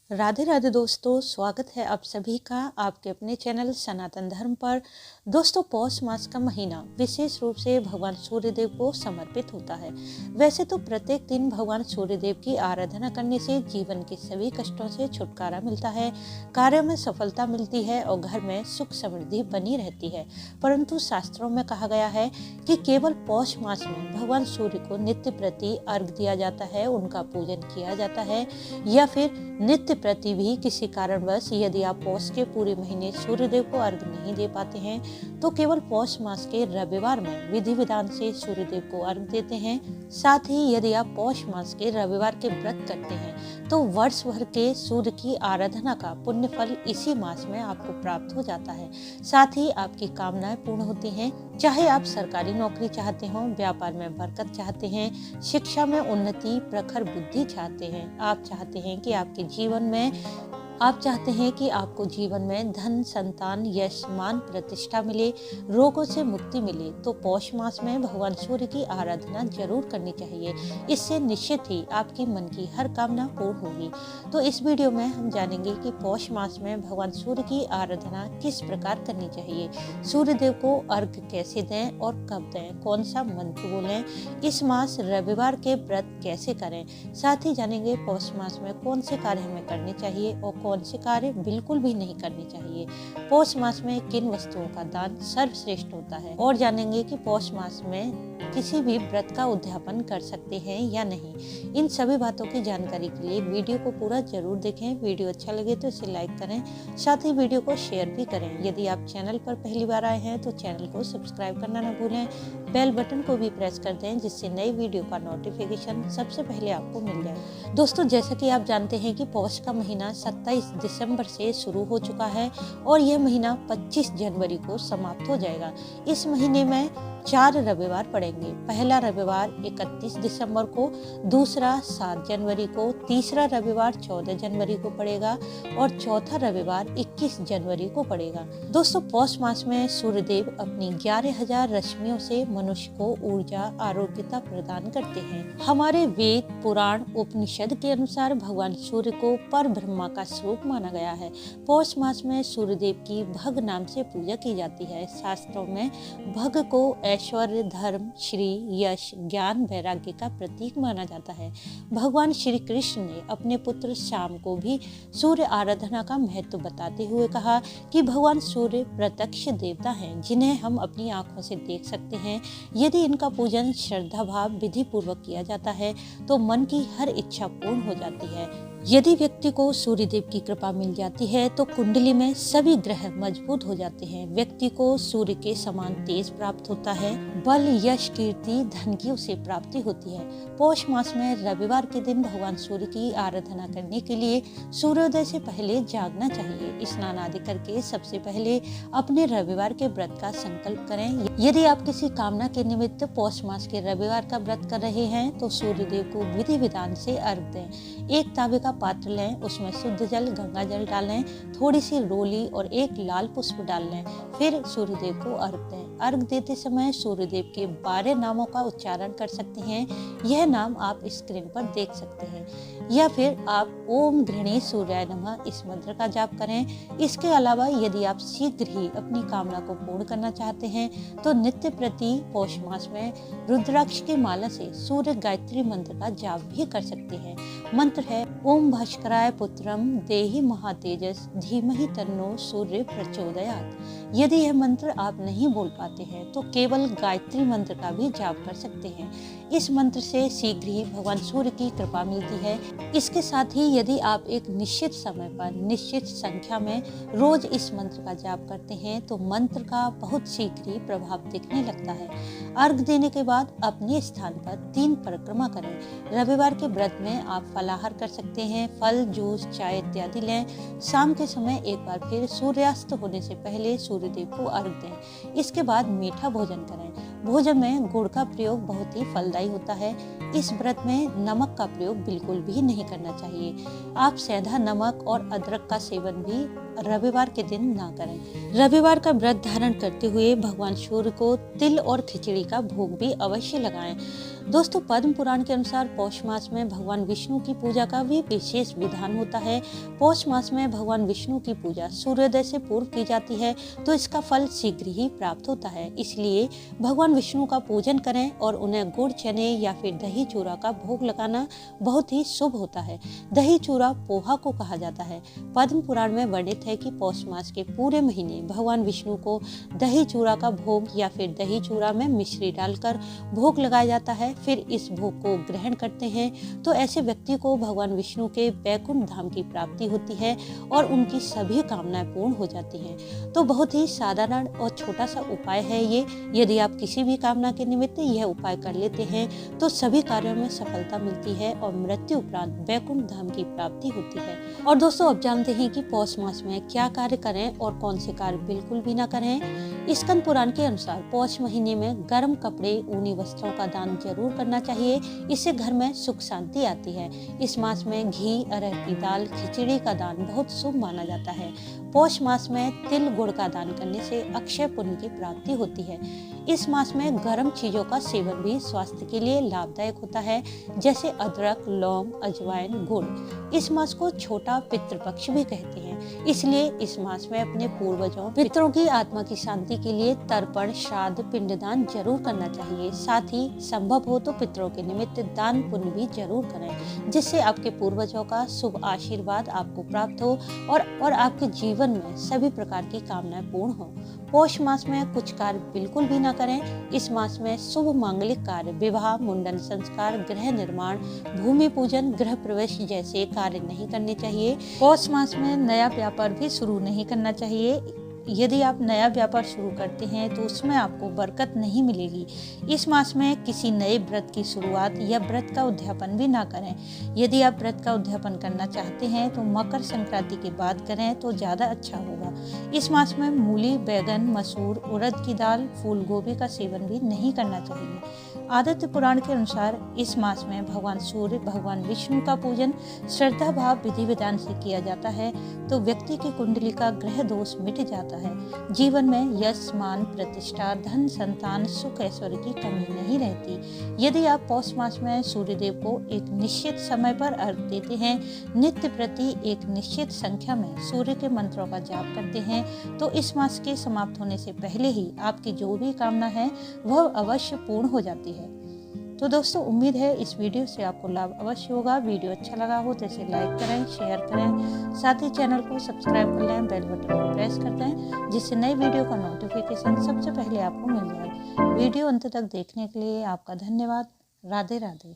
राधे राधे दोस्तों, स्वागत है आप सभी का आपके अपने चैनल सनातन धर्म पर। दोस्तों, पौष मास का महीना विशेष रूप से भगवान सूर्यदेव को समर्पित होता है। वैसे तो प्रत्येक दिन भगवान सूर्यदेव की आराधना करने से जीवन के सभी कष्टों से छुटकारा मिलता है, कार्य में सफलता मिलती है और घर में सुख समृद्धि बनी रहती है। परंतु शास्त्रों में कहा गया है कि केवल पौष मास में भगवान सूर्य को नित्य प्रति अर्घ दिया जाता है, उनका पूजन किया जाता है, या फिर नित्य प्रति भी किसी कारणवश यदि आप पौष के पूरे महीने सूर्यदेव को अर्घ नहीं दे पाते हैं तो केवल पौष मास के रविवार में विधि विधान से सूर्यदेव को अर्घ देते हैं। साथ ही यदि आप पौष मास के रविवार के व्रत करते हैं तो वर्ष भर के सूर्य की आराधना का पुण्य फल इसी मास में आपको प्राप्त हो जाता है। साथ ही आपकी कामनाएं पूर्ण होती हैं। चाहे आप सरकारी नौकरी चाहते हो, व्यापार में बरकत चाहते हैं, शिक्षा में उन्नति, प्रखर बुद्धि चाहते हैं, आप चाहते हैं कि आपके जीवन में आपको जीवन में धन, संतान, यश, मान, प्रतिष्ठा मिले, रोगों से मुक्ति मिले, तो पौष मास में भगवान सूर्य की आराधना जरूर करनी चाहिए। इससे निश्चित ही आपकी मन की हर कामना पूर्ण होगी। तो इस वीडियो में हम जानेंगे कि पौष मास में भगवान सूर्य की आराधना किस प्रकार करनी चाहिए, सूर्यदेव को अर्घ कैसे दें और कब दें, कौन सा मंत्र बोलें, इस मास रविवार के व्रत कैसे करें। साथ ही जानेंगे पौष मास में कौन से कार्य हमें करने चाहिए और कौन से कार्य बिल्कुल भी नहीं करने चाहिए। पौष मास में किन वस्तुओं का दान सर्वश्रेष्ठ होता है, और जानेंगे कि पौष मास में किसी भी व्रत का उद्यापन कर सकते हैं या नहीं। इन सभी बातों की जानकारी के लिए वीडियो को पूरा जरूर देखें। वीडियो अच्छा लगे तो इसे लाइक करें, साथ ही वीडियो को शेयर भी करें। यदि आप चैनल पर पहली बार आए हैं तो चैनल को सब्सक्राइब करना न भूलें, बेल बटन को भी प्रेस कर दें जिससे नई वीडियो का नोटिफिकेशन सबसे पहले आपको मिल जाए। दोस्तों, जैसा कि आप जानते हैं कि पौष का महीना 27 दिसंबर से शुरू हो चुका है और यह महीना 25 जनवरी को समाप्त हो जाएगा। इस महीने में 4 रविवार पड़ेंगे। पहला रविवार 31 दिसंबर को, दूसरा 7 जनवरी को, तीसरा रविवार 14 जनवरी को पड़ेगा और चौथा रविवार 21 जनवरी को पड़ेगा। दोस्तों, पौष मास में सूर्यदेव अपनी 11,000 रश्मियों से मनुष्य को ऊर्जा, आरोग्यता प्रदान करते हैं। हमारे वेद, पुराण, उपनिषद के अनुसार भगवान सूर्य को पर ब्रह्मा का स्वरूप माना गया है। पौष मास में सूर्यदेव की भग नाम से पूजा की जाती है। शास्त्रों में भग को ऐश्वर्य, धर्म, श्री, यश, ज्ञान, वैराग्य का प्रतीक माना जाता है। भगवान श्री कृष्ण ने अपने पुत्र श्याम को भी सूर्य आराधना का महत्व बताते हुए कहा कि भगवान सूर्य प्रत्यक्ष देवता हैं जिन्हें हम अपनी आंखों से देख सकते हैं। यदि इनका पूजन श्रद्धा भाव विधि पूर्वक किया जाता है तो मन की हर इच्छा पूर्ण हो जाती है। यदि व्यक्ति को सूर्यदेव की कृपा मिल जाती है तो कुंडली में सभी ग्रह मजबूत हो जाते हैं। व्यक्ति को सूर्य के समान तेज प्राप्त होता है। बल, यश, कीर्ति, धन की उसे प्राप्ति होती है। पौष मास में रविवार के दिन भगवान सूर्य की आराधना करने के लिए सूर्योदय से पहले जागना चाहिए। स्नान आदि करके सबसे पहले अपने रविवार के व्रत का संकल्प करें। यदि आप किसी कामना के निमित्त पौष मास के रविवार का व्रत कर रहे हैं तो सूर्यदेव को विधि विधान से अर्घ दें। एक तांबे का पात्र लें, उसमें शुद्ध जल, गंगा जल डालें, थोड़ी सी रोली और एक लाल पुष्प डाल लें। फिर सूर्यदेव को अर्घ दें। अर्घ देते समय सूर्यदेव के 12 नामों का उच्चारण कर सकते हैं। यह नाम आप स्क्रीन पर देख सकते हैं, या फिर आप ओम गृह्णी सूर्याय नमः इस मंत्र का जाप करें। इसके अलावा यदि आप शीघ्र ही अपनी कामना को पूर्ण करना चाहते हैं तो नित्य प्रति पौष मास में रुद्राक्ष की माला से सूर्य गायत्री मंत्र का जाप भी कर सकते हैं। मंत्र है ओम भास्कराय पुत्रम देहि महातेजस धीमहि तन्नो सूर्य प्रचोदयात्। यदि यह मंत्र आप नहीं बोल पाते हैं तो केवल गायत्री मंत्र का भी जाप कर सकते हैं। इस मंत्र से शीघ्र ही भगवान सूर्य की कृपा मिलती है। इसके साथ ही यदि आप एक निश्चित समय पर निश्चित संख्या में रोज इस मंत्र का जाप करते हैं तो मंत्र का बहुत शीघ्र ही प्रभाव दिखने लगता है। अर्घ देने के बाद अपने स्थान पर 3 परिक्रमा करें। रविवार के व्रत में आप फलाहार कर सकते हैं, फल, जूस, चाय इत्यादि लें। शाम के समय एक बार फिर सूर्यास्त होने से पहले सूर्यदेव को अर्घ दें। इसके बाद मीठा भोजन करें। भोजन में गुड़ का प्रयोग बहुत ही फलदायी होता है। इस व्रत में नमक का प्रयोग बिल्कुल भी नहीं करना चाहिए। आप सेंधा नमक और अदरक का सेवन भी रविवार के दिन ना करें। रविवार का व्रत धारण करते हुए भगवान सूर्य को तिल और खिचड़ी का भोग भी अवश्य लगाएं। दोस्तों, पद्म पुराण के अनुसार पौष मास में भगवान विष्णु की पूजा का भी विशेष विधान होता है। पौष मास में भगवान विष्णु की पूजा सूर्योदय से पूर्व की जाती है, तो इसका फल शीघ्र ही प्राप्त होता है। इसलिए भगवान विष्णु का पूजन करें और उन्हें गुड़ चने या फिर दही चूरा का भोग लगाना बहुत ही शुभ होता है। दही चूरा पोहा को कहा जाता है। पद्म पुराण में वर्णित है कि पौष मास के पूरे महीने भगवान विष्णु को दही चूरा का भोग या फिर दही चूरा में मिश्री डालकर भोग लगाया जाता है। फिर इस भोग को ग्रहण करते हैं तो ऐसे व्यक्ति को भगवान विष्णु के वैकुंठ धाम की प्राप्ति होती है और उनकी सभी कामनाएं पूर्ण हो जाती हैं। तो बहुत ही साधारण और छोटा सा उपाय है ये। यदि आप किसी भी कामना के निमित्त यह उपाय कर लेते हैं तो सभी कार्यों में सफलता मिलती है और मृत्यु उपरांत वैकुंठ धाम की प्राप्ति होती है। और दोस्तों, अब जानते हैं कि पौष मास में क्या कार्य करें और कौन से कार्य बिल्कुल भी ना करें। स्कंद पुराण के अनुसार पौष महीने में गर्म कपड़े, ऊनी वस्त्रों का दान जरूर करना चाहिए। इससे घर में सुख शांति आती है। इस मास में घी, अरहर की दाल, खिचड़ी का दान बहुत शुभ माना जाता है। पौष मास में तिल गुड़ का दान करने से अक्षय पुण्य की प्राप्ति होती है। इस मास में गर्म चीजों का सेवन भी स्वास्थ्य के लिए लाभदायक होता है, जैसे अदरक, लौंग, अजवाइन, गुड़। इस मास को छोटा पितृपक्ष भी कहते हैं। इसलिए इस मास में अपने पूर्वजों, पितरों की आत्मा की शांति के लिए तर्पण, श्राद्ध, पिंडदान जरूर करना चाहिए। साथ ही संभव हो तो पितरों के निमित्त दान पुण्य भी जरूर करें, जिससे आपके पूर्वजों का शुभ आशीर्वाद आपको प्राप्त हो और आपके जीवन में सभी प्रकार की कामनाएं पूर्ण हो। पौष मास में कुछ कार्य बिल्कुल भी ना करें। इस मास में शुभ मांगलिक कार्य, विवाह, मुंडन संस्कार, गृह निर्माण, भूमि पूजन, गृह प्रवेश जैसे कार्य नहीं करने चाहिए। पौष मास में नया व्यापार भी शुरू नहीं करना चाहिए। यदि आप नया व्यापार शुरू करते हैं तो उसमें आपको बरकत नहीं मिलेगी। इस मास में किसी नए व्रत की शुरुआत या व्रत का उद्यापन भी ना करें। यदि आप व्रत का उद्यापन करना चाहते हैं तो मकर संक्रांति के बाद करें तो ज़्यादा अच्छा होगा। इस मास में मूली, बैगन, मसूर, उड़द की दाल, फूल गोभी का सेवन भी नहीं करना चाहिए। आदित्य पुराण के अनुसार इस मास में भगवान सूर्य, भगवान विष्णु का पूजन श्रद्धा भाव विधि विधान से किया जाता है तो व्यक्ति की कुंडली का ग्रह दोष मिट जाता है। जीवन में यश, मान, प्रतिष्ठा, धन, संतान, सुख, ऐश्वर्य की कमी नहीं रहती। यदि आप पौष मास में सूर्यदेव को एक निश्चित समय पर अर्घ्य देते हैं, नित्य प्रति एक निश्चित संख्या में सूर्य के मंत्रों का जाप करते हैं तो इस मास के समाप्त होने से पहले ही आपकी जो भी कामना है वह अवश्य पूर्ण हो जाती है। तो दोस्तों, उम्मीद है इस वीडियो से आपको लाभ अवश्य होगा। वीडियो अच्छा लगा हो तो इसे लाइक करें, शेयर करें, साथ ही चैनल को सब्सक्राइब कर लें, बेल बटन को प्रेस कर दें, जिससे नई वीडियो का नोटिफिकेशन सबसे पहले आपको मिल जाए। वीडियो अंत तक देखने के लिए आपका धन्यवाद। राधे राधे।